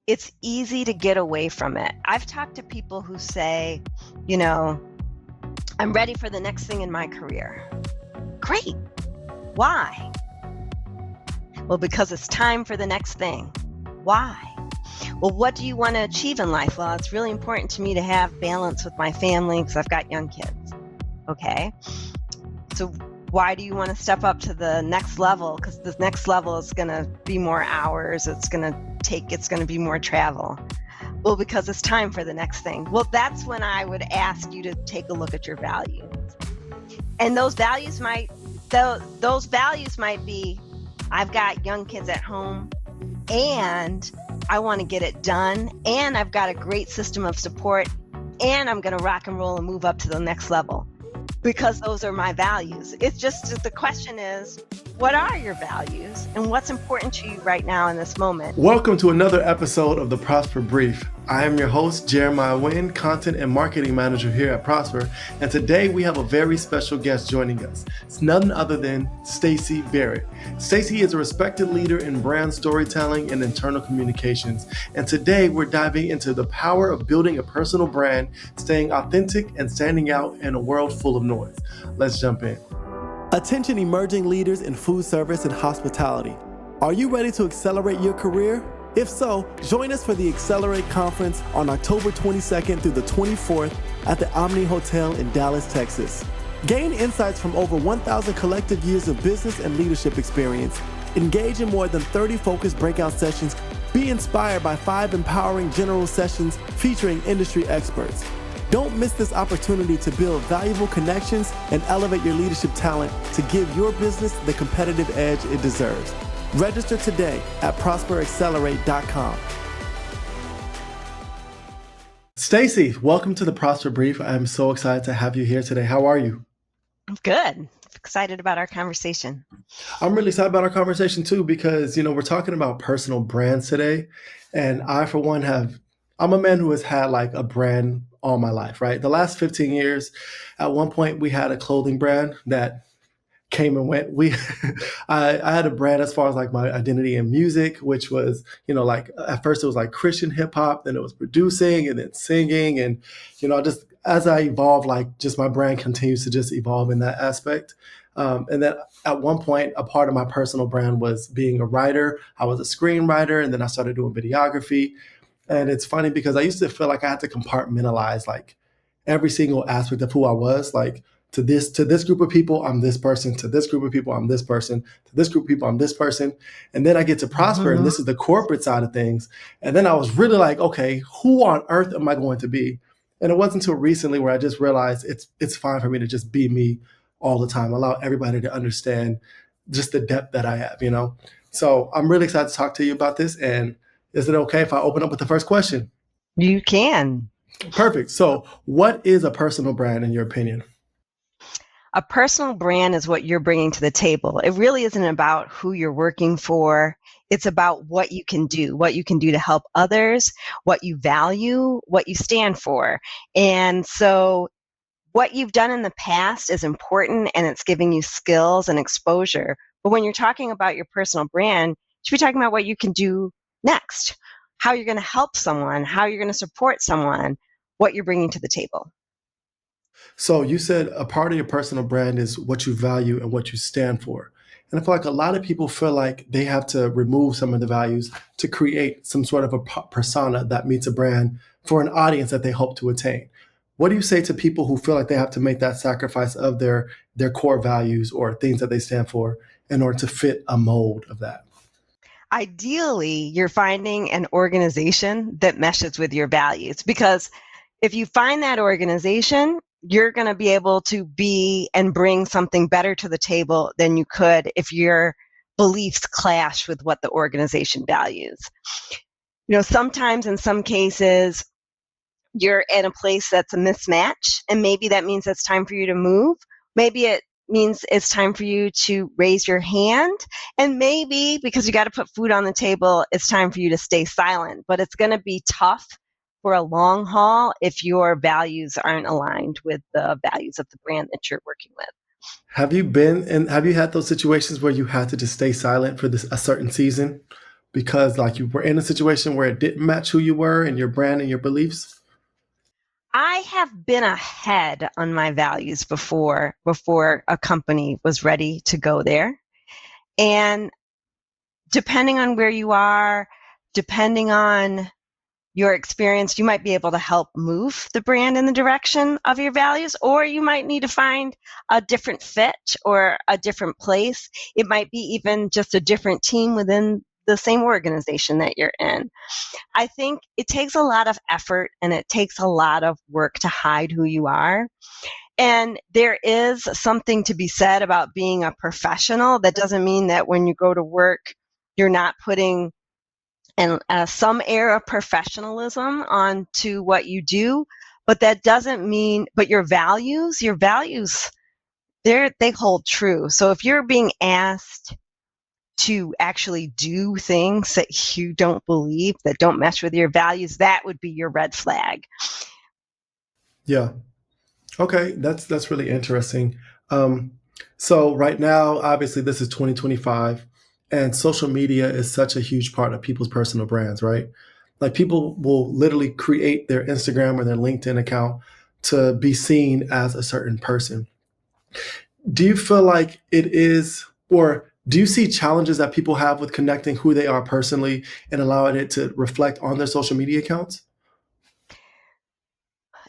it's easy to get away from it. I've talked to people who say, I'm ready for the next thing in my career. Great. Why? Well, because it's time for the next thing. Why? Well, what do you want to achieve in life? Well, it's really important to me to have balance with my family because I've got young kids. Okay. So why do you want to step up to the next level? Because the next level is going to be more hours. It's going to be more travel. Well, because it's time for the next thing. Well, that's when I would ask you to take a look at your values. And those values might be, I've got young kids at home and I want to get it done. And I've got a great system of support and I'm going to rock and roll and move up to the next level. Because those are my values. It's just the question is, what are your values and what's important to you right now in this moment? Welcome to another episode of the Prosper Brief. I am your host, Jeremiah Wynn, Content and Marketing Manager here at Prosper. And today we have a very special guest joining us. It's none other than Stacie Barrett. Stacie is a respected leader in brand storytelling and internal communications. And today we're diving into the power of building a personal brand, staying authentic and standing out in a world full of noise. Let's jump in. Attention emerging leaders in food service and hospitality. Are you ready to accelerate your career? If so, join us for the Accelerate Conference on October 22nd through the 24th at the Omni Hotel in Dallas, Texas. Gain insights from over 1,000 collective years of business and leadership experience. Engage in more than 30 focused breakout sessions. Be inspired by 5 empowering general sessions featuring industry experts. Don't miss this opportunity to build valuable connections and elevate your leadership talent to give your business the competitive edge it deserves. Register today at prosperaccelerate.com. Stacie, welcome to the Prosper Brief. I'm so excited to have you here today. How are you? I'm good. Excited about our conversation. I'm really excited about our conversation too, because, we're talking about personal brands today. And I, for one, I'm a man who has had like a brand all my life, right? The last 15 years, at one point we had a clothing brand that came and went. I had a brand as far as like my identity in music, which was, like at first it was like Christian hip hop, then it was producing and then singing. And, just as I evolved, like just my brand continues to just evolve in that aspect. And then at one point, a part of my personal brand was being a writer. I was a screenwriter, and then I started doing videography. And it's funny because I used to feel like I had to compartmentalize like every single aspect of who I was, like to this group of people, I'm this person, to this group of people, I'm this person, to this group of people, I'm this person. And then I get to Prosper, and this is the corporate side of things. And then I was really like, okay, who on earth am I going to be? And it wasn't until recently where I just realized it's fine for me to just be me all the time, allow everybody to understand just the depth that I have, So I'm really excited to talk to you about this. And is it okay if I open up with the first question? You can. Perfect. So what is a personal brand in your opinion? A personal brand is what you're bringing to the table. It really isn't about who you're working for. It's about what you can do to help others, what you value, what you stand for. And so what you've done in the past is important, and it's giving you skills and exposure. But when you're talking about your personal brand, you should be talking about what you can do next, how you're going to help someone, how you're going to support someone, what you're bringing to the table. So you said a part of your personal brand is what you value and what you stand for. And I feel like a lot of people feel like they have to remove some of the values to create some sort of a persona that meets a brand for an audience that they hope to attain. What do you say to people who feel like they have to make that sacrifice of their core values or things that they stand for in order to fit a mold of that? Ideally, you're finding an organization that meshes with your values, because if you find that organization, you're going to be able to be and bring something better to the table than you could if your beliefs clash with what the organization values. Sometimes in some cases, you're in a place that's a mismatch, and maybe that means it's time for you to move. Maybe it means it's time for you to raise your hand, and maybe because you got to put food on the table, it's time for you to stay silent. But it's going to be tough for a long haul if your values aren't aligned with the values of the brand that you're working with. Have you had those situations where you had to just stay silent for a certain season because like you were in a situation where it didn't match who you were and your brand and your beliefs? I have been ahead on my values before a company was ready to go there. And depending on where you are, depending on your experience, you might be able to help move the brand in the direction of your values, or you might need to find a different fit or a different place. It might be even just a different team within the same organization that you're in. I think it takes a lot of effort and it takes a lot of work to hide who you are. And there is something to be said about being a professional. That doesn't mean that when you go to work, you're not putting some air of professionalism onto what you do, but that doesn't mean, but your values, they hold true. So if you're being asked to actually do things that you don't believe, that don't mesh with your values, that would be your red flag. Yeah. Okay, that's really interesting. Um, so right now, obviously, this is 2025, and social media is such a huge part of people's personal brands, right? Like people will literally create their Instagram or their LinkedIn account to be seen as a certain person. Do you feel like it is, or do you see challenges that people have with connecting who they are personally and allowing it to reflect on their social media accounts?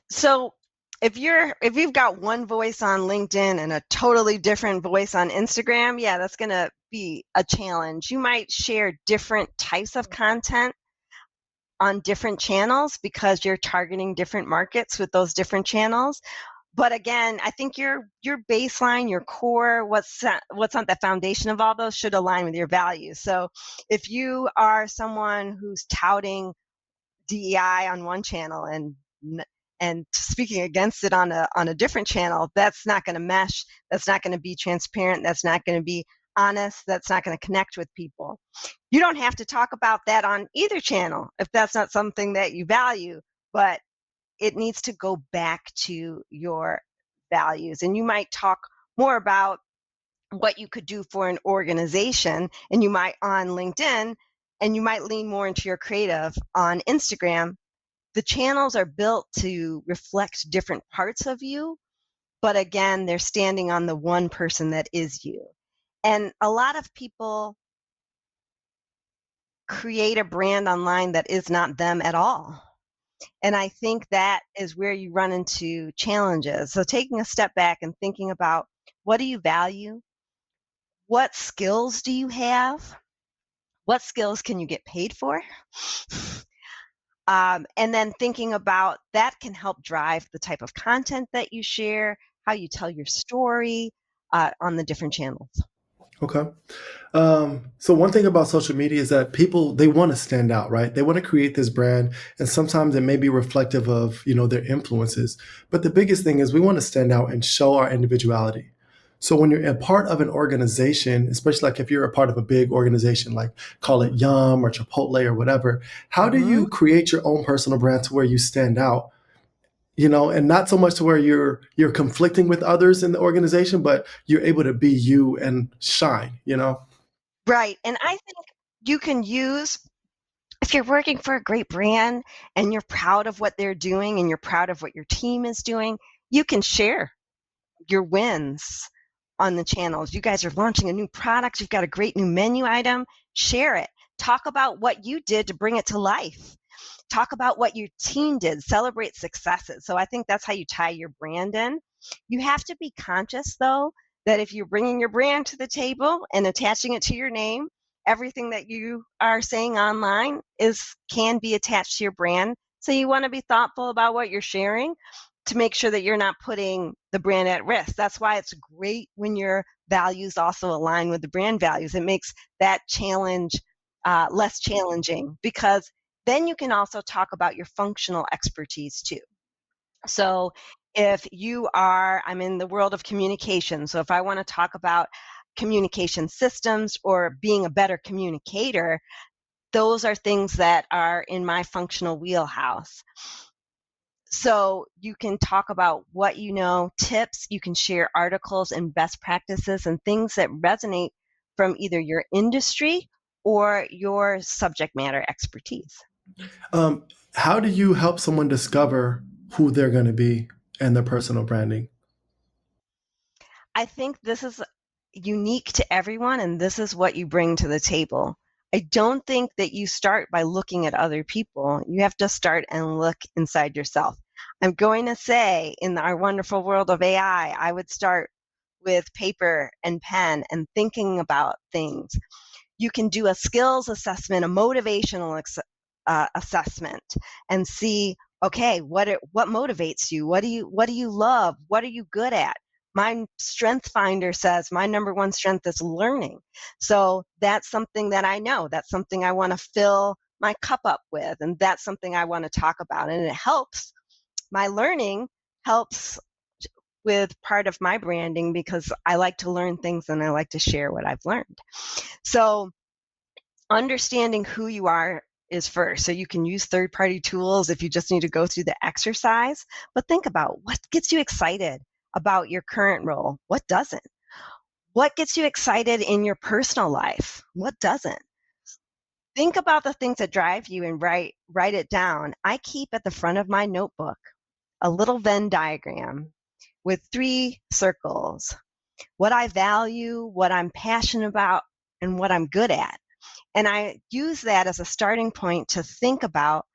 So if you've got one voice on LinkedIn and a totally different voice on Instagram, yeah, that's going to be a challenge. You might share different types of content on different channels because you're targeting different markets with those different channels. But again, I think your baseline, your core, what's on the foundation of all those should align with your values. So if you are someone who's touting DEI on one channel and speaking against it on a different channel, that's not going to mesh. That's not going to be transparent. That's not going to be honest. That's not going to connect with people. You don't have to talk about that on either channel if that's not something that you value, but it needs to go back to your values. And you might talk more about what you could do for an organization, and you might on LinkedIn, and you might lean more into your creative on Instagram. The channels are built to reflect different parts of you, but again, they're standing on the one person that is you. And a lot of people create a brand online that is not them at all. And I think that is where you run into challenges. So taking a step back and thinking about, what do you value? What skills do you have? What skills can you get paid for? And then thinking about that can help drive the type of content that you share, how you tell your story on the different channels. Okay. So one thing about social media is that people, they want to stand out, right? They want to create this brand, and sometimes it may be reflective of, their influences. But the biggest thing is we want to stand out and show our individuality. So when you're a part of an organization, especially like if you're a part of a big organization, like call it Yum or Chipotle or whatever, how do Hmm. you create your own personal brand to where you stand out? And not so much to where you're conflicting with others in the organization, but you're able to be you and shine. Right. And I think you can use, if you're working for a great brand and you're proud of what they're doing and you're proud of what your team is doing, you can share your wins on the channels. You guys are launching a new product, you've got a great new menu item, share it. Talk about what you did to bring it to life. Talk about what your team did, celebrate successes. So I think that's how you tie your brand in. You have to be conscious, though, that if you're bringing your brand to the table and attaching it to your name, everything that you are saying online can be attached to your brand. So you want to be thoughtful about what you're sharing to make sure that you're not putting the brand at risk. That's why it's great when your values also align with the brand values. It makes that challenge less challenging, because then you can also talk about your functional expertise too. So I'm in the world of communication. So if I want to talk about communication systems or being a better communicator, those are things that are in my functional wheelhouse. So you can talk about what you know, tips, you can share articles and best practices and things that resonate from either your industry or your subject matter expertise. Um, how do you help someone discover who they're going to be and their personal branding? I think this is unique to everyone, and this is what you bring to the table. I don't think that you start by looking at other people. You have to start and look inside yourself. I'm going to say, in our wonderful world of AI, I would start with paper and pen and thinking about things. You can do a skills assessment, a motivational assessment, and see, okay, what motivates you? What do you love? What are you good at? My strength finder says my number one strength is learning. So that's something that I know. That's something I want to fill my cup up with, and that's something I want to talk about. And it helps. My learning helps with part of my branding because I like to learn things and I like to share what I've learned. So understanding who you are is first. So you can use third-party tools if you just need to go through the exercise, but think about what gets you excited about your current role. What doesn't? What gets you excited in your personal life? What doesn't? Think about the things that drive you and write it down. I keep at the front of my notebook a little Venn diagram with 3 circles: what I value, what I'm passionate about, and what I'm good at. And I use that as a starting point to think about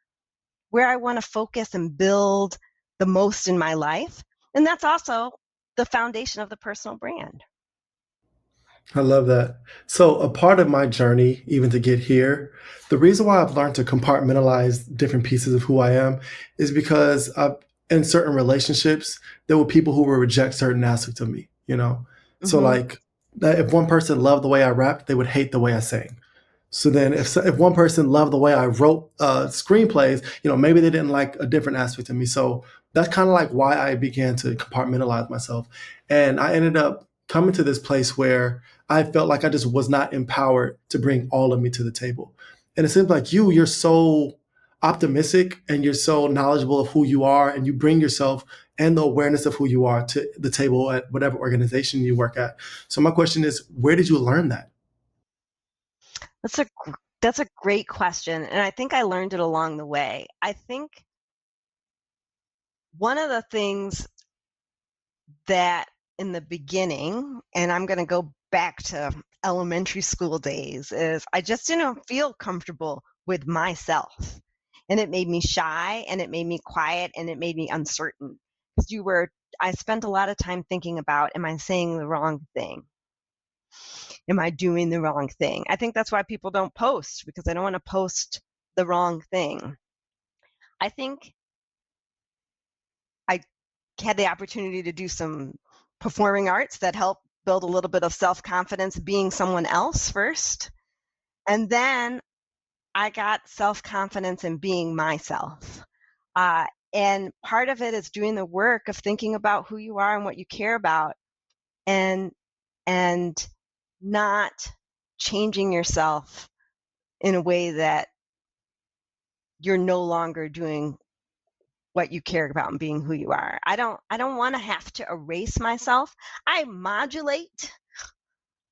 where I want to focus and build the most in my life. And that's also the foundation of the personal brand. I love that. So, a part of my journey, even to get here, the reason why I've learned to compartmentalize different pieces of who I am is because in certain relationships, there were people who would reject certain aspects of me, you know? So, Mm-hmm. like, that if one person loved the way I rapped, they would hate the way I sang. So then, if one person loved the way I wrote screenplays, maybe they didn't like a different aspect of me. So that's kind of like why I began to compartmentalize myself, and I ended up coming to this place where I felt like I just was not empowered to bring all of me to the table. And it seems like you're so optimistic and you're so knowledgeable of who you are, and you bring yourself and the awareness of who you are to the table at whatever organization you work at. So my question is, where did you learn that? That's a that's a great question, and I think I learned it along the way. I think one of the things that in the beginning, and I'm going to go back to elementary school days, is I just didn't feel comfortable with myself. And it made me shy and it made me quiet and it made me uncertain. Because I spent a lot of time thinking about, am I saying the wrong thing? Am I doing the wrong thing? I think that's why people don't post, because they don't want to post the wrong thing. I think I had the opportunity to do some performing arts that helped build a little bit of self-confidence being someone else first. And then I got self-confidence in being myself. Uh, and part of it is doing the work of thinking about who you are and what you care about, and and not changing yourself in a way that you're no longer doing what you care about and being who you are. I don't want to have to erase myself. I modulate,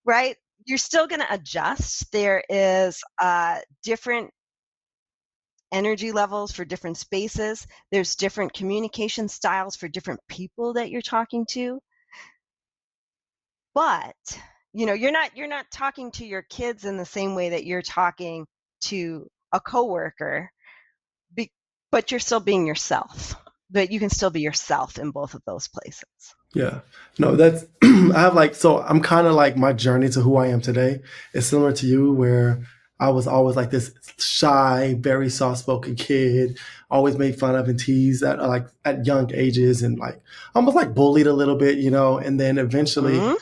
right? You're still going to adjust. There is different energy levels for different spaces. There's different communication styles for different people that you're talking to. But you're not talking to your kids in the same way that you're talking to a coworker, be, but you're still being yourself. But you can still be yourself in both of those places. Yeah. No, that's I have like so I'm kind of like my journey to who I am today is similar to you where I was always like this shy, very soft-spoken kid, always made fun of and teased at like at young ages and like almost like bullied a little bit, and then eventually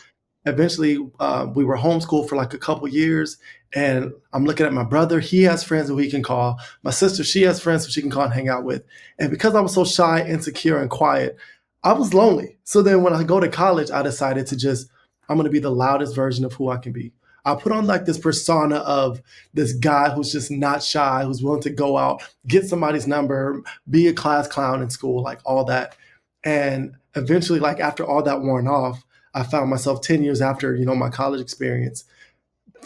Mm-hmm. we were homeschooled for like a couple years, and I'm looking at my brother. He has friends who he can call. My sister, she has friends who she can call and hang out with. And because I was so shy, insecure, and quiet, I was lonely. So then when I go to college, I decided to just, I'm going to be the loudest version of who I can be. I put on like this persona of this guy who's just not shy, who's willing to go out, get somebody's number, be a class clown in school, like all that. And eventually, like after all that worn off, I found myself 10 years after, my college experience,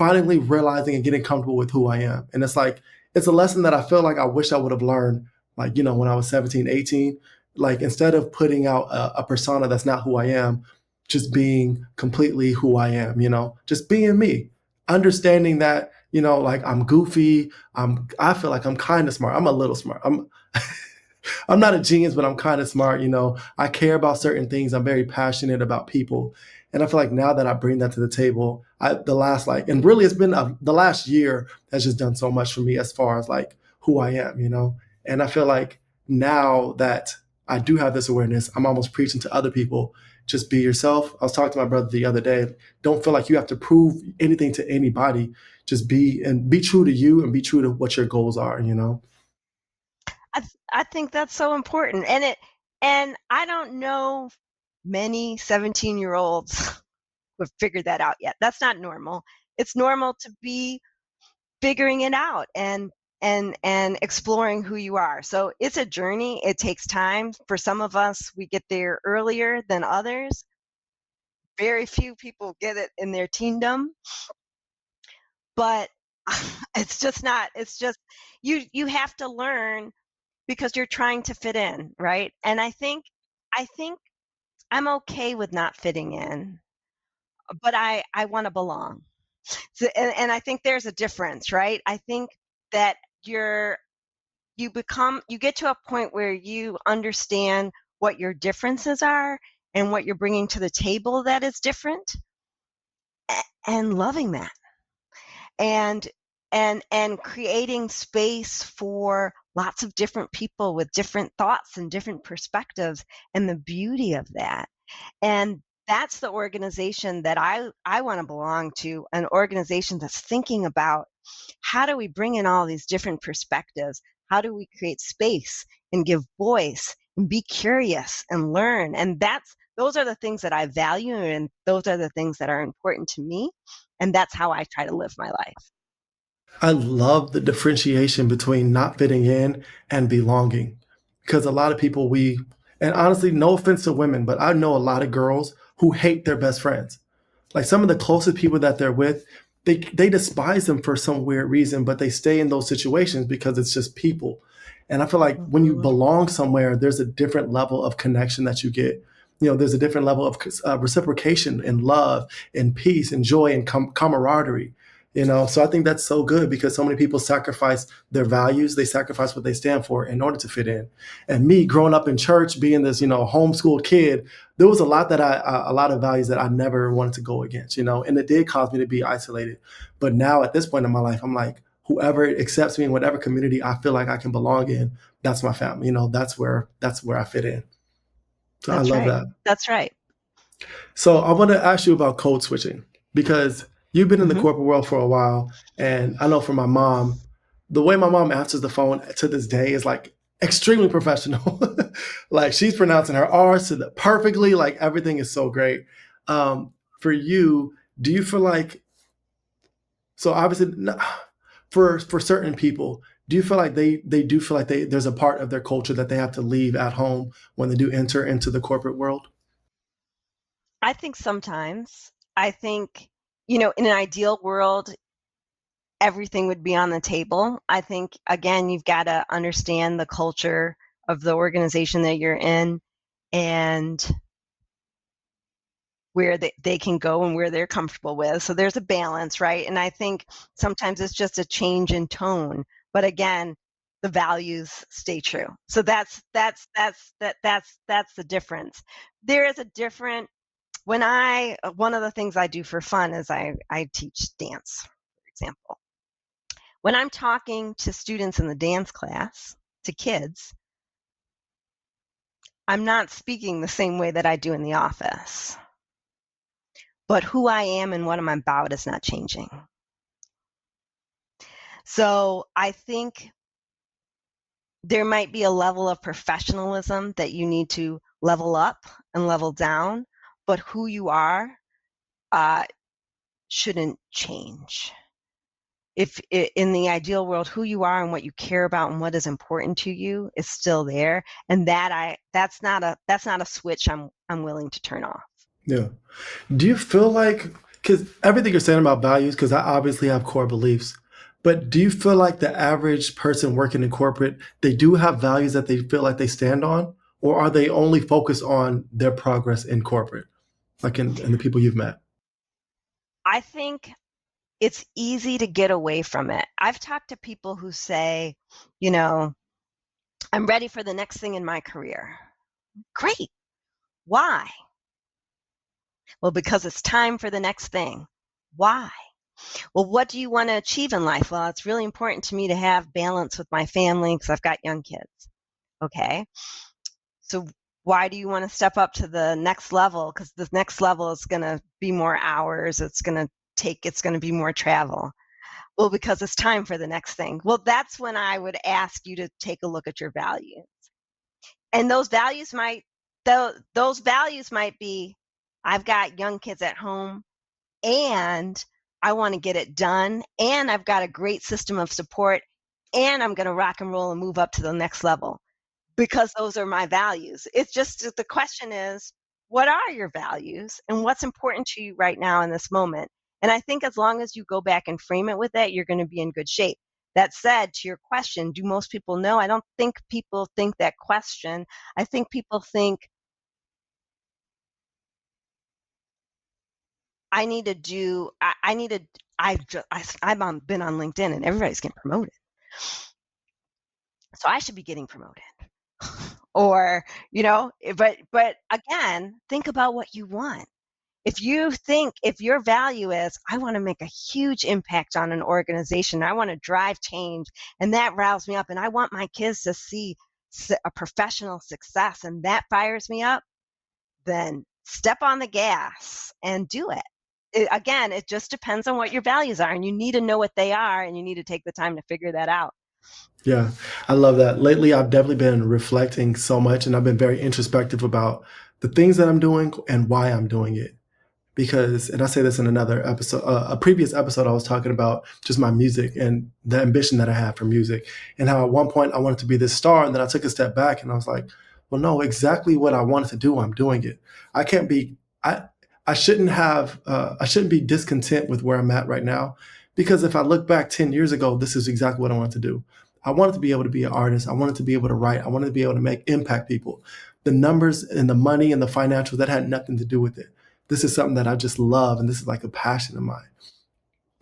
finally realizing and getting comfortable with who I am. And it's like, it's a lesson that I feel like I wish I would have learned, like, when I was 17, 18. Like, instead of putting out a persona that's not who I am, just being completely who I am, just being me, understanding that, like, I'm goofy. I feel like I'm kind of smart. I'm a little smart. I'm not a genius, but I'm kind of smart. I care about certain things. I'm very passionate about people. And I feel like now that I bring that to the table, the last, like, and really it's been the last year has just done so much for me as far as like who I am. And I feel like now that I do have this awareness, I'm almost preaching to other people, just be yourself. I was talking to my brother the other day. Don't feel like you have to prove anything to anybody. Just be true to you and be true to what your goals are. I think that's so important. And I don't know many 17-year-olds who have figured that out yet. That's not normal. It's normal to be figuring it out and exploring who you are. So it's a journey. It takes time. For some of us, we get there earlier than others. Very few people get it in their teendom, but it's just not, it's just you have to learn because you're trying to fit in, right? And I think I'm okay with not fitting in, but I want to belong. So, and I think there's a difference, right? I think that you get to a point where you understand what your differences are and what you're bringing to the table that is different, and loving that, and and creating space for lots of different people with different thoughts and different perspectives, and the beauty of that. And that's the organization that I want to belong to, an organization that's thinking about how do we bring in all these different perspectives? How do we create space and give voice and be curious and learn? And those are the things that I value, and those are the things that are important to me. And that's how I try to live my life. I love the differentiation between not fitting in and belonging. Because a lot of people, and honestly, no offense to women, but I know a lot of girls who hate their best friends. Like, some of the closest people that they're with, they despise them for some weird reason, but they stay in those situations because it's just people. And I feel like when you Mhm. belong somewhere, there's a different level of connection that you get. There's a different level of reciprocation and love and peace and joy and camaraderie. So I think that's so good because so many people sacrifice their values, they sacrifice what they stand for in order to fit in. And me growing up in church, being this homeschooled kid, there was a lot a lot of values that I never wanted to go against. And it did cause me to be isolated. But now at this point in my life, I'm like, whoever accepts me in whatever community I feel like I can belong in, that's my family. That's where I fit in. So I That's love right. that. That's right. So I want to ask you about code switching because you've been in the Hmm. corporate world for a while, and I know for my mom, the way my mom answers the phone to this day is like extremely professional. Like, she's pronouncing her R's perfectly. Like, everything is so great. For you, do you feel like, so obviously for certain people, do you feel like they do feel like there's a part of their culture that they have to leave at home when they do enter into the corporate world? I think sometimes, I think, in an ideal world, everything would be on the table. I think, again, you've got to understand the culture of the organization that you're in, and where they can go and where they're comfortable with. So there's a balance, right? And I think sometimes it's just a change in tone. But again, the values stay true. So that's the difference. There is a different when I one of the things I do for fun is I teach dance, for example. When I'm talking to students in the dance class, to kids, I'm not speaking the same way that I do in the office. But who I am and what I'm about is not changing. So I think there might be a level of professionalism that you need to level up and level down, but who you are uh, shouldn't change. If in the ideal world, who you are and what you care about and what is important to you is still there, and that's not a switch I'm willing to turn off. Yeah. Do you feel like Because everything you're saying about values, because I obviously have core beliefs, but do you feel like the average person working in corporate, they do have values that they feel like they stand on, or are they only focused on their progress in corporate, like in the people you've met? I think it's easy to get away from it. I've talked to people who say, you know, I'm ready for the next thing in my career. Great. Why? Well, because it's time for the next thing. Why? Well, what do you want to achieve in life? Well, it's really important to me to have balance with my family because I've got young kids. Okay. So why do you want to step up to the next level? Because the next level is going to be more hours. It's going to be more travel. Well, because it's time for the next thing. Well, that's when I would ask you to take a look at your values. And those values might be, I've got young kids at home and I want to get it done, and I've got a great system of support, and I'm going to rock and roll and move up to the next level because those are my values. It's just the question is, what are your values and what's important to you right now in this moment? And I think as long as you go back and frame it with that, you're going to be in good shape. That said, to your question, do most people know? I don't think people think that question. I think people think I need to do, I need to, I've been on LinkedIn and everybody's getting promoted. So I should be getting promoted. Or, but again, think about what you want. If your value is, I want to make a huge impact on an organization, I want to drive change, and that riles me up, and I want my kids to see a professional success, and that fires me up, then step on the gas and do it. Again, it just depends on what your values are, and you need to know what they are, and you need to take the time to figure that out. Yeah, I love that. Lately, I've definitely been reflecting so much, and I've been very introspective about the things that I'm doing and why I'm doing it. Because, and I say this in another episode, a previous episode, I was talking about just my music and the ambition that I have for music, and how at one point I wanted to be this star, and then I took a step back and I was like, well, no, exactly what I wanted to do, I'm doing it. I can't be, I, I shouldn't be discontent with where I'm at right now, because if I look back 10 years ago, this is exactly what I wanted to do. I wanted to be able to be an artist. I wanted to be able to write. I wanted to be able to make impact people. The numbers and the money and the financial, that had nothing to do with it. This is something that I just love, and this is like a passion of mine.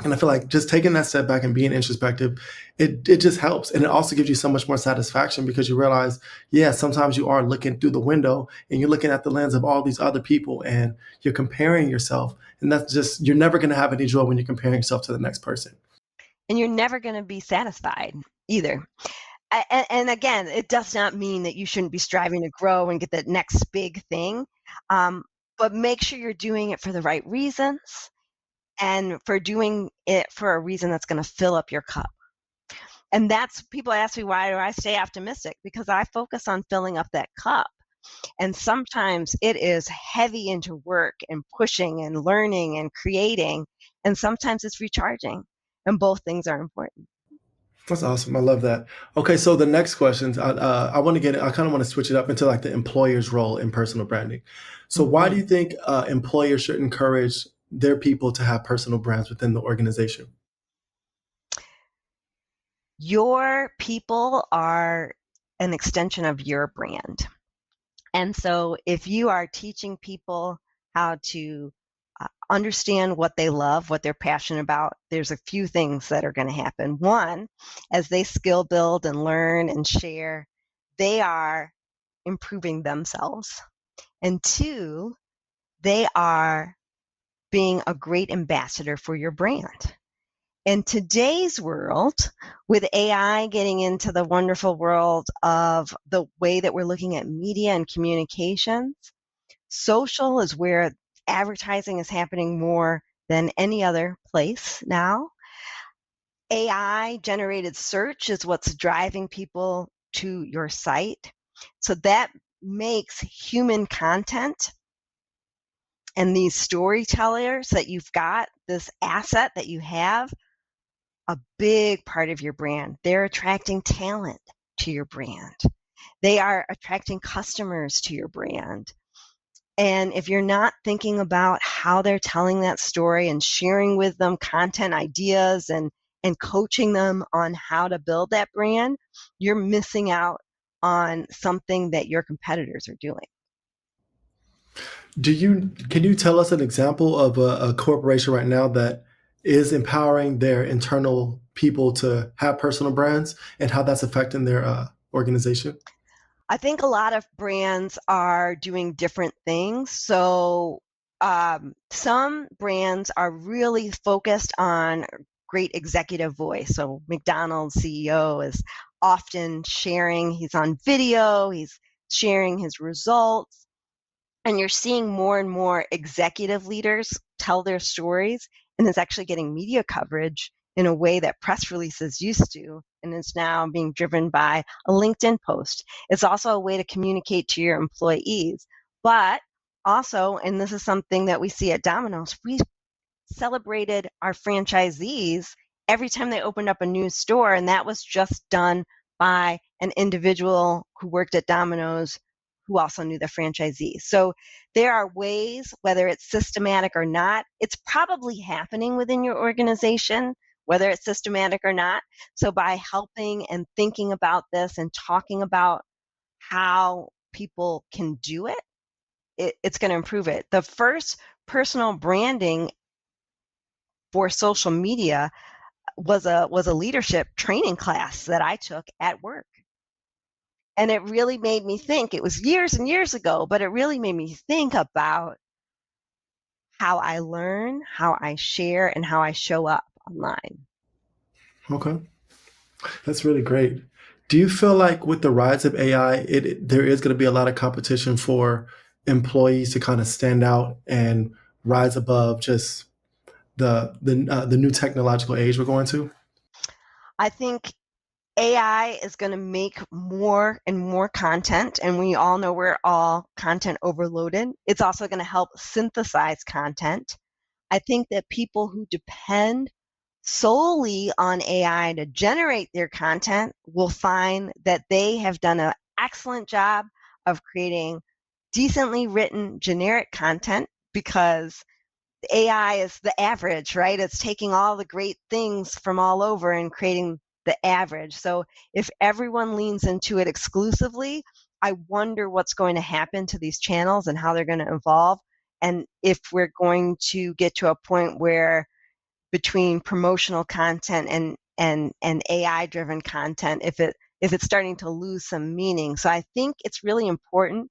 And I feel like just taking that step back and being introspective, it just helps. And it also gives you so much more satisfaction because you realize, yeah, sometimes you are looking through the window and you're looking at the lens of all these other people and you're comparing yourself. And that's just, you're never going to have any joy when you're comparing yourself to the next person. And you're never going to be satisfied either. And again, it does not mean that you shouldn't be striving to grow and get that next big thing. But make sure you're doing it for the right reasons and for doing it for a reason that's going to fill up your cup. And that's, people ask me, why do I stay optimistic? Because I focus on filling up that cup. And sometimes it is heavy into work and pushing and learning and creating. And sometimes it's recharging. And both things are important. That's awesome. I love that. Okay, so the next questions, I want to get, I kind of want to switch it up into like the employer's role in personal branding. So, why do Mhm. you think employers should encourage their people to have personal brands within the organization? Your people are an extension of your brand. And so if you are teaching people how to understand what they love, what they're passionate about, there's a few things that are going to happen. One, as they skill build and learn and share, they are improving themselves. And two, they are being a great ambassador for your brand. In today's world, with AI getting into the wonderful world of the way that we're looking at media and communications, social is where advertising is happening more than any other place now. AI generated search is what's driving people to your site. So that makes human content and these storytellers that you've got, this asset that you have, a big part of your brand. They're attracting talent to your brand. They are attracting customers to your brand. And if you're not thinking about how they're telling that story and sharing with them content ideas and coaching them on how to build that brand, you're missing out on something that your competitors are doing. Can you tell us an example of a corporation right now that is empowering their internal people to have personal brands and how that's affecting their organization? I think a lot of brands are doing different things. So some brands are really focused on great executive voice. So McDonald's CEO is often sharing, he's on video, he's sharing his results. And you're seeing more and more executive leaders tell their stories, and it's actually getting media coverage in a way that press releases used to, and it's now being driven by a LinkedIn post. It's also a way to communicate to your employees. But also, and this is something that we see at Domino's, we celebrated our franchisees every time they opened up a new store, and that was just done by an individual who worked at Domino's who also knew the franchisees. So there are ways, whether it's systematic or not, it's probably happening within your organization, whether it's systematic or not. So by helping and thinking about this and talking about how people can do it, it's going to improve it. The first personal branding for social media was a leadership training class that I took at work. And it really made me think. It was years and years ago, but it really made me think about how I learn, how I share, and how I show up online. Okay, that's really great. Do you feel like with the rise of AI, there is going to be a lot of competition for employees to kind of stand out and rise above just the new technological age we're going to? I think AI is going to make more and more content, and we all know we're all content overloaded. It's also going to help synthesize content. I think that people who depend solely on AI to generate their content will find that they have done an excellent job of creating decently written generic content because AI is the average, right? It's taking all the great things from all over and creating the average. So if everyone leans into it exclusively, I wonder what's going to happen to these channels and how they're going to evolve. And if we're going to get to a point where between promotional content and AI driven content, if it's starting to lose some meaning. So I think it's really important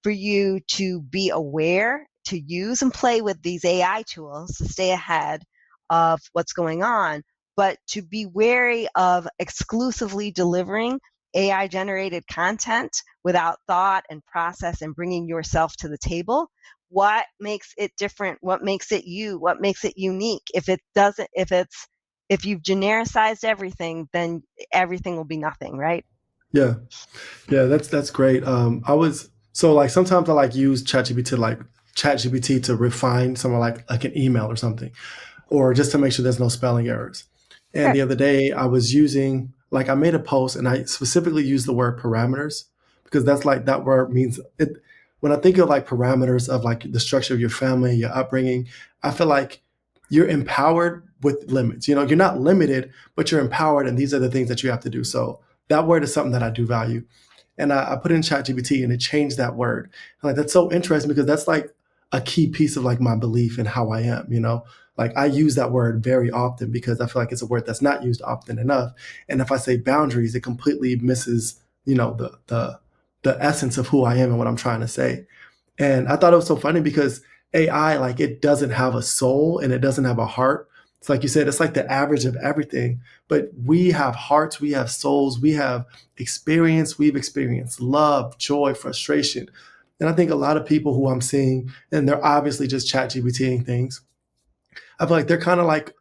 for you to be aware, to use and play with these AI tools to stay ahead of what's going on, but to be wary of exclusively delivering AI generated content without thought and process and bringing yourself to the table. What makes it different? What makes it you? What makes it unique? If it doesn't, if you've genericized everything, then everything will be nothing, right? Yeah, yeah, that's great. I was so like sometimes I like use ChatGPT to refine something like an email or something, or just to make sure there's no spelling errors. And Sure. the other day I was using like I made a post and I specifically used the word parameters because that's like that word means it. When I think of like parameters of like the structure of your family, your upbringing, I feel like you're empowered with limits. You know, you're not limited, but you're empowered, and these are the things that you have to do. So that word is something that I do value. And I put in ChatGPT and it changed that word. And like that's so interesting because that's like a key piece of like my belief in how I am, you know? Like I use that word very often because I feel like it's a word that's not used often enough. And if I say boundaries, it completely misses, you know, the essence of who I am and what I'm trying to say. And I thought it was so funny because AI, like it doesn't have a soul and it doesn't have a heart. It's like you said, it's like the average of everything. But we have hearts, we have souls, we have experience, we've experienced love, joy, frustration. And I think a lot of people who I'm seeing, and they're obviously just chat GBTing things, I feel like they're kind of like,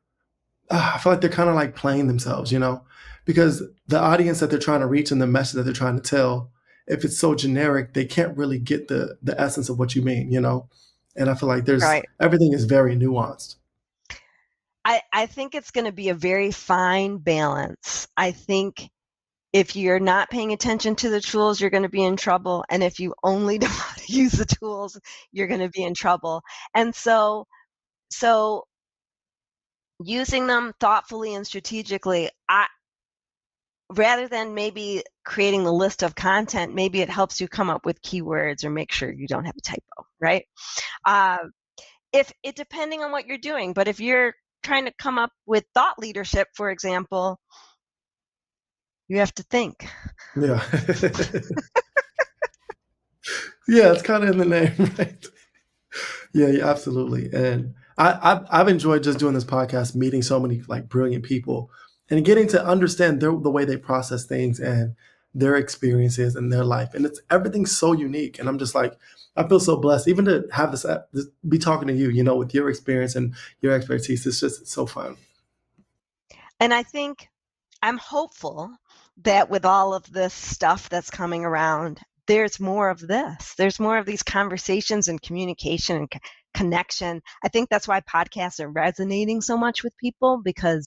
I feel like they're kind of like playing themselves, you know, because the audience that they're trying to reach and the message that they're trying to tell, if it's so generic, they can't really get the essence of what you mean, you know. And I feel like there's Right. everything is very nuanced. I think it's going to be a very fine balance. I think If you're not paying attention to the tools, you're going to be in trouble. And if you only know how to use the tools, you're going to be in trouble. And so using them thoughtfully and strategically, rather than maybe creating the list of content, maybe it helps you come up with keywords or make sure you don't have a typo, right? If it depending on what you're doing, but if you're trying to come up with thought leadership, for example, you have to think. Yeah. Yeah, it's kind of in the name, right? Yeah, yeah, absolutely. And I've enjoyed just doing this podcast, meeting so many like brilliant people, and getting to understand the way they process things and their experiences and their life. And it's everything's so unique. And I'm just like, I feel so blessed, even to have this be talking to you, with your experience and your expertise. It's so fun. And I think I'm hopeful that with all of this stuff that's coming around, there's more of this. There's more of these conversations and communication and connection. I think that's why podcasts are resonating so much with people, because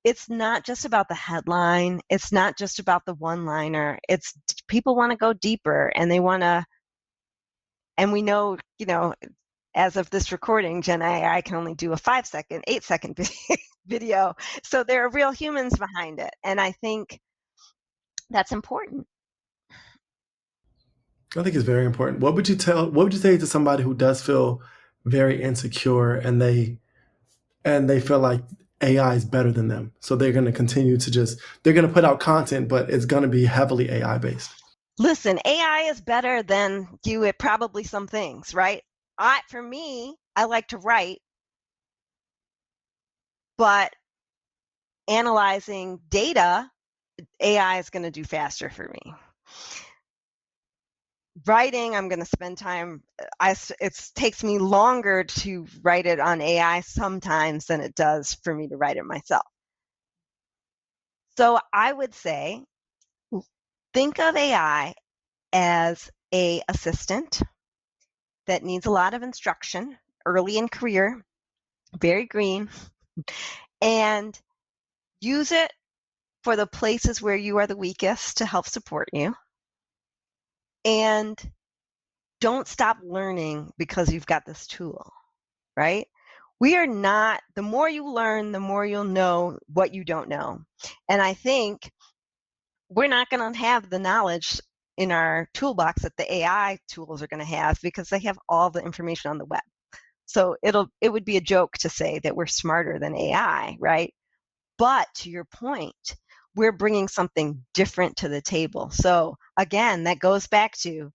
it's not just about the headline. It's not just about the one-liner. It's people want to go deeper, and they want to, and we know, as of this recording, Gen AI can only do a 5-second, 8-second video. So there are real humans behind it. And I think that's important. I think it's very important. What would you say to somebody who does feel very insecure and they feel like AI is better than them? So they're going to continue to they're going to put out content, but it's going to be heavily AI based. Listen, AI is better than you at probably some things, right? For me, I like to write, but analyzing data, AI is going to do faster for me. Writing, I'm going to spend time. It takes me longer to write it on AI sometimes than it does for me to write it myself. So I would say, think of AI as an assistant that needs a lot of instruction early in career, very green, and use it for the places where you are the weakest to help support you. And don't stop learning because you've got this tool, right? The more you learn, the more you'll know what you don't know. And I think we're not going to have the knowledge in our toolbox that the AI tools are going to have, because they have all the information on the web. So it would be a joke to say that we're smarter than AI, right? But to your point, we're bringing something different to the table. So again, that goes back to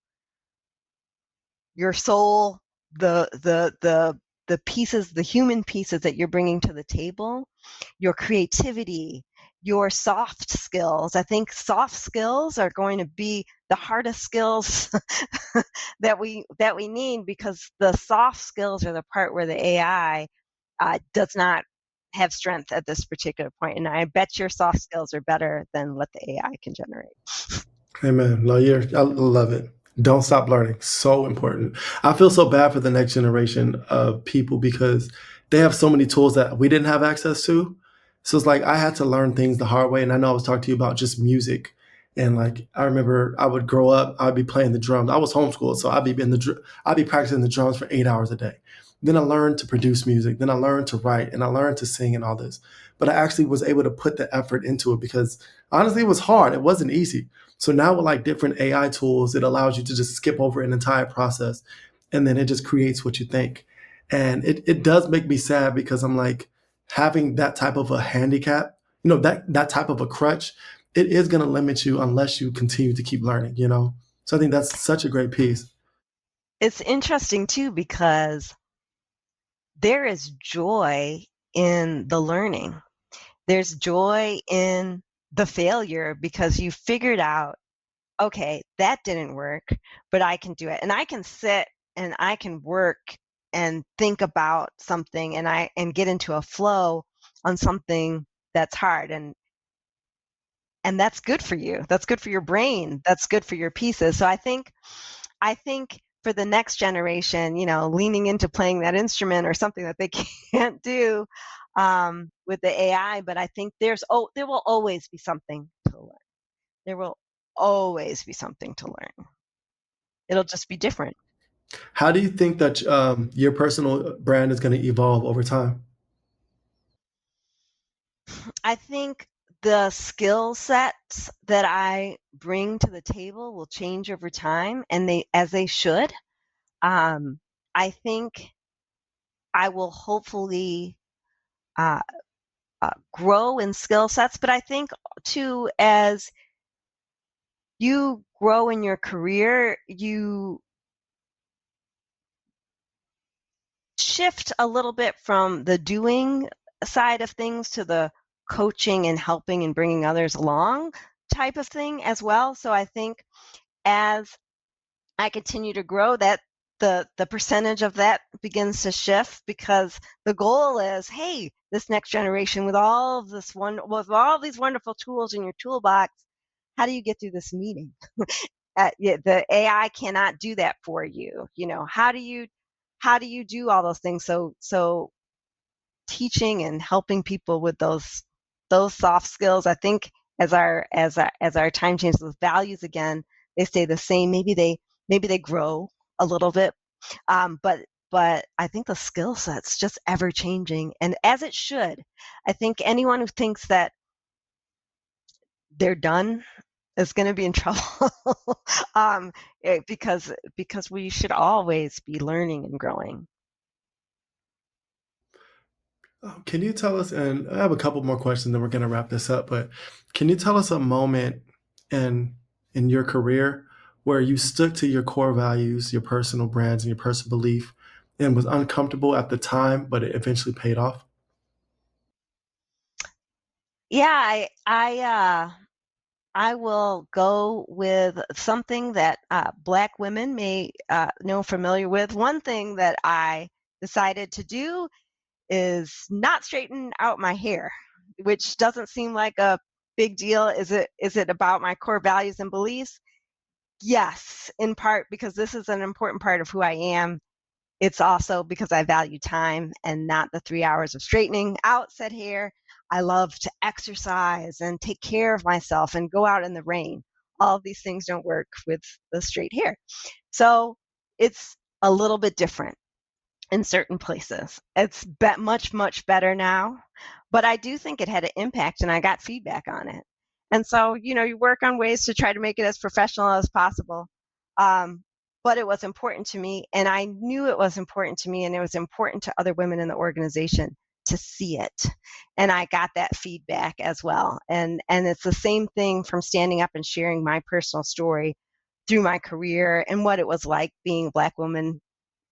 your soul, the pieces, the human pieces that you're bringing to the table, your creativity, your soft skills. I think soft skills are going to be the hardest skills that we need, because the soft skills are the part where the AI does not have strength at this particular point. And I bet your soft skills are better than what the AI can generate. Amen. No, I love it. Don't stop learning. So important. I feel so bad for the next generation of people because they have so many tools that we didn't have access to. So it's like I had to learn things the hard way. And I know I was talking to you about just music. And like I remember I would grow up, I'd be playing the drums. I was homeschooled, so I'd be practicing the drums for 8 hours a day. Then I learned to produce music. Then I learned to write and I learned to sing and all this. But I actually was able to put the effort into it because honestly, it was hard. It wasn't easy. So now with like different AI tools, it allows you to just skip over an entire process and then it just creates what you think. And it does make me sad because I'm like having that type of a handicap, that type of a crutch, it is going to limit you unless you continue to keep learning. So I think that's such a great piece. It's interesting too, because there is joy in the learning. There's joy in the failure, because you figured out, okay, that didn't work, but I can do it. And I can sit and I can work and think about something and get into a flow on something that's hard. And that's good for you. That's good for your brain. That's good for your pieces. So I think for the next generation, leaning into playing that instrument or something that they can't do with the AI, but I think there will always be something to learn. There will always be something to learn. It'll just be different. How do you think that your personal brand is going to evolve over time? I think the skill sets that I bring to the table will change over time, and they should. Um, I think I will hopefully uh, grow in skill sets, but I think too, as you grow in your career, you shift a little bit from the doing side of things to the coaching and helping and bringing others along type of thing as well. So I think as I continue to grow, that the percentage of that begins to shift, because the goal is, hey, this next generation with all of this one with all these wonderful tools in your toolbox, how do you get through this meeting? Yeah, the AI cannot do that for you. How do you do all those things? So teaching and helping people with those soft skills, I think, as our time changes, those values again, they stay the same. Maybe they grow a little bit, but I think the skill set's just ever changing, and as it should. I think anyone who thinks that they're done is going to be in trouble. um, because we should always be learning and growing. Can you tell us, and I have a couple more questions, then we're going to wrap this up, but can you tell us a moment in in your career where you stuck to your core values, your personal brands, and your personal belief, and was uncomfortable at the time, but it eventually paid off? Yeah, I will go with something that Black women may know familiar with. One thing that I decided to do is not straighten out my hair, which doesn't seem like a big deal. Is it about my core values and beliefs? Yes, in part because this is an important part of who I am. It's also because I value time and not the 3 hours of straightening out said hair. I love to exercise and take care of myself and go out in the rain. All of these things don't work with the straight hair. So it's a little bit different in certain places. It's much, much better now, but I do think it had an impact, and I got feedback on it. And so, you work on ways to try to make it as professional as possible. Um, but it was important to me, and I knew it was important to me, and it was important to other women in the organization to see it. And I got that feedback as well. And it's the same thing from standing up and sharing my personal story through my career and what it was like being a Black woman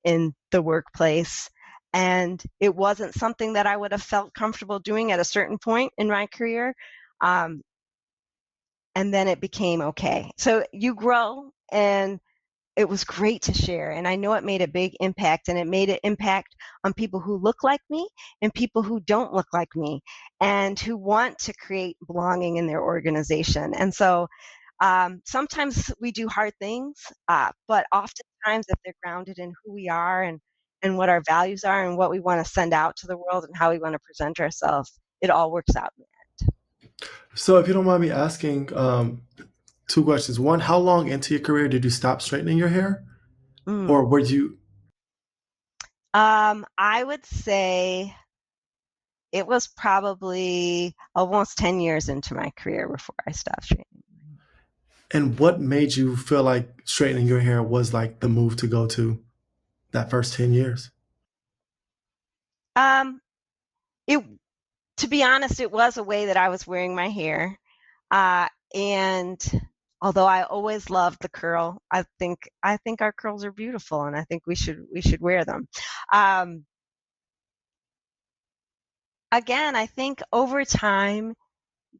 in the workplace. And it wasn't something that I would have felt comfortable doing at a certain point in my career. Um, and then it became okay. So you grow, and it was great to share. And I know it made a big impact, and it made an impact on people who look like me and people who don't look like me and who want to create belonging in their organization. And so sometimes we do hard things, but oftentimes, if they're grounded in who we are and what our values are and what we want to send out to the world and how we want to present ourselves, it all works out. So, if you don't mind me asking, two questions. One, how long into your career did you stop straightening your hair? Or Mm. were you, I would say it was probably almost 10 years into my career before I stopped training. and what made you feel like straightening your hair was like the move to go to that first 10 years? Um, it, to be honest, it was a way that I was wearing my hair. And although I always loved the curl, I think our curls are beautiful, and I think we should wear them. Um, Again, I think over time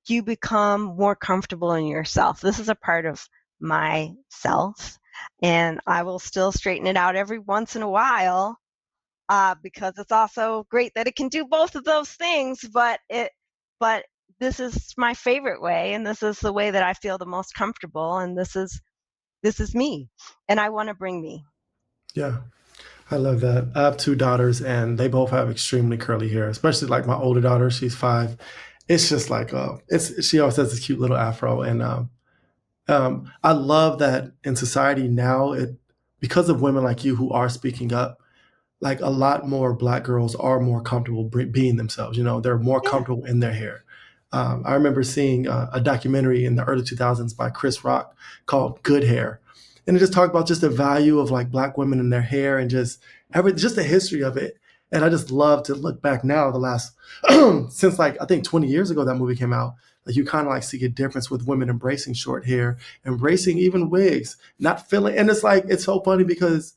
you become more comfortable in yourself. This is a part of myself, and I will still straighten it out every once in a while, because it's also great that it can do both of those things. But this is my favorite way, and this is the way that I feel the most comfortable, and this is me, and I want to bring me. Yeah, I love that. I have two daughters, and they both have extremely curly hair, especially like my older daughter. She's 5. It's just like, it's she always has this cute little afro, and I love that in society now, because of women like you who are speaking up, like a lot more black girls are more comfortable being themselves. You know, they're more Yeah. comfortable in their hair. I remember seeing a documentary in the early 2000s by Chris Rock called Good Hair. And it just talked about just the value of like black women in their hair and just the history of it. And I just love to look back now, the last, since like, I think 20 years ago that movie came out, like you kind of like see a difference with women embracing short hair, embracing even wigs, not feeling, and it's like, it's so funny because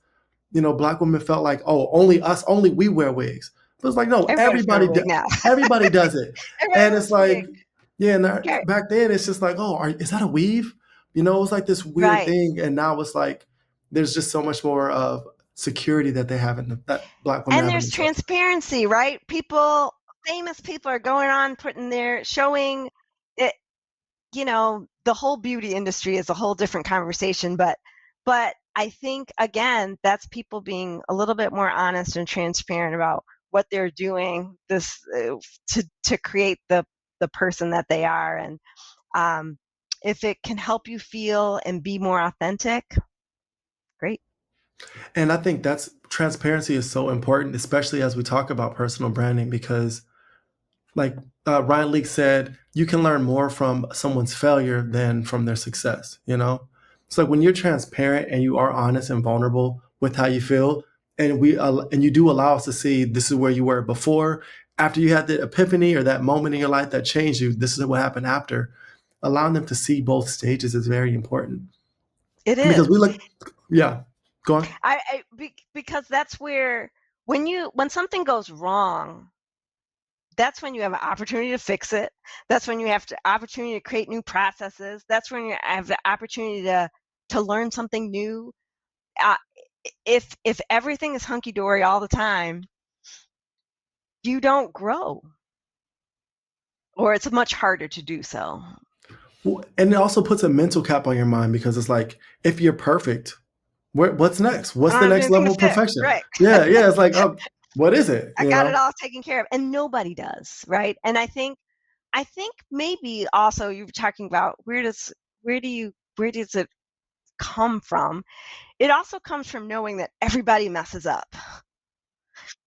black women felt like, oh, only we wear wigs. But it's like, no, Everybody's wearing a wig now. everybody does it. Everybody And it's wears a like, wig. yeah, and Okay. back then it's just like, oh, is that a weave? It's like this weird Right. thing. And now it's like, there's just so much more of security that they have that black women And have in there's themselves. transparency, right? Famous people are going on, showing it, the whole beauty industry is a whole different conversation, but I think again, that's people being a little bit more honest and transparent about what they're doing to create the person that they are. And if it can help you feel and be more authentic, great. And I think that's transparency is so important, especially as we talk about personal branding, because like Ryan Leake said, you can learn more from someone's failure than from their success. So when you're transparent and you are honest and vulnerable with how you feel, and you do allow us to see this is where you were before, after you had the epiphany or that moment in your life that changed you, this is what happened after. Allowing them to see both stages is very important It because we is. look, yeah, go on. Because that's where when something goes wrong, that's when you have an opportunity to fix it. That's when you have the opportunity to create new processes. That's when you have the opportunity to learn something new. Uh, if everything is hunky dory all the time, you don't grow, or it's much harder to do so. And it also puts a mental cap on your mind because it's like, if you're perfect, what's next? I What's don't the have to do next anything level to of fix, perfection? right? Yeah. It's like, what is it? I got it all taken care of, and nobody does, right? And I think maybe also you were talking about where does it come from? It also comes from knowing that everybody messes up.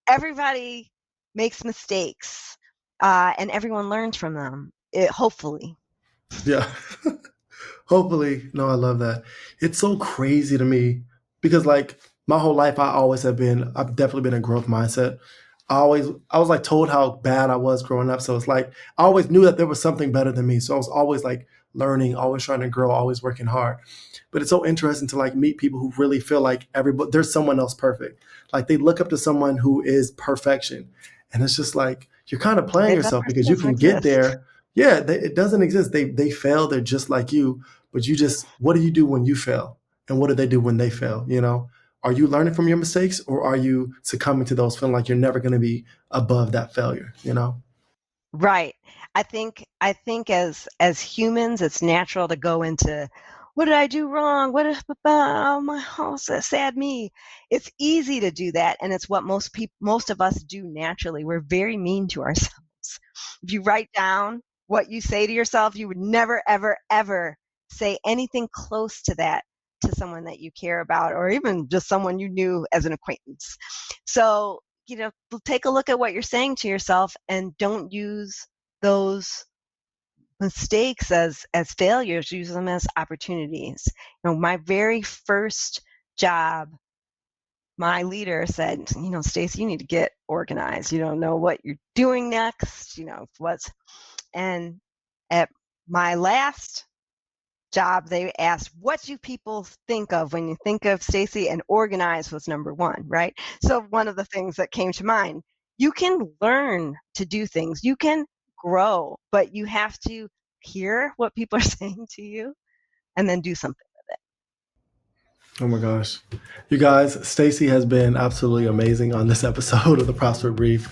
Everybody makes mistakes, and everyone learns from them. Hopefully. Yeah. Hopefully. No, I love that. It's so crazy to me because like my whole life I've definitely been in growth mindset. I was like told how bad I was growing up. So it's like I always knew that there was something better than me. So I was always like learning, always trying to grow, always working hard. But it's so interesting to like meet people who really feel like there's someone else perfect. Like they look up to someone who is perfection. And it's just like you're kind of playing That yourself person because you doesn't can get exist. there. Yeah, it doesn't exist. They fail. They're just like you. But what do you do when you fail? And what do they do when they fail? Are you learning from your mistakes or are you succumbing to those feeling like you're never going to be above that failure? Right. I think as humans, it's natural to go into what did I do wrong? What if oh my house, sad me. It's easy to do that, and it's what most of us do naturally. We're very mean to ourselves. If you write down what you say to yourself, you would never, ever, ever say anything close to that to someone that you care about, or even just someone you knew as an acquaintance. So, take a look at what you're saying to yourself and don't use those mistakes as failures. Use them as opportunities. My very first job, my leader said, Stacie, you need to get organized. You don't know what you're doing next, and at my last job, they asked, what do people think of when you think of Stacie? And organized was number one, right? So one of the things that came to mind, you can learn to do things, you can grow, but you have to hear what people are saying to you and then do something. Oh my gosh. You guys, Stacie has been absolutely amazing on this episode of the Prosper Brief.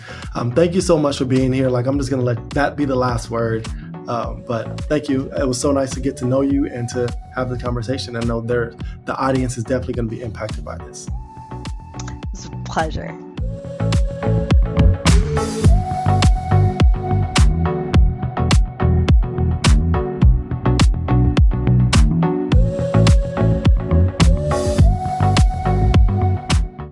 Thank you so much for being here. Like, I'm just going to let that be the last word. But thank you. It was so nice to get to know you and to have the conversation. I know the audience is definitely going to be impacted by this. It's a pleasure.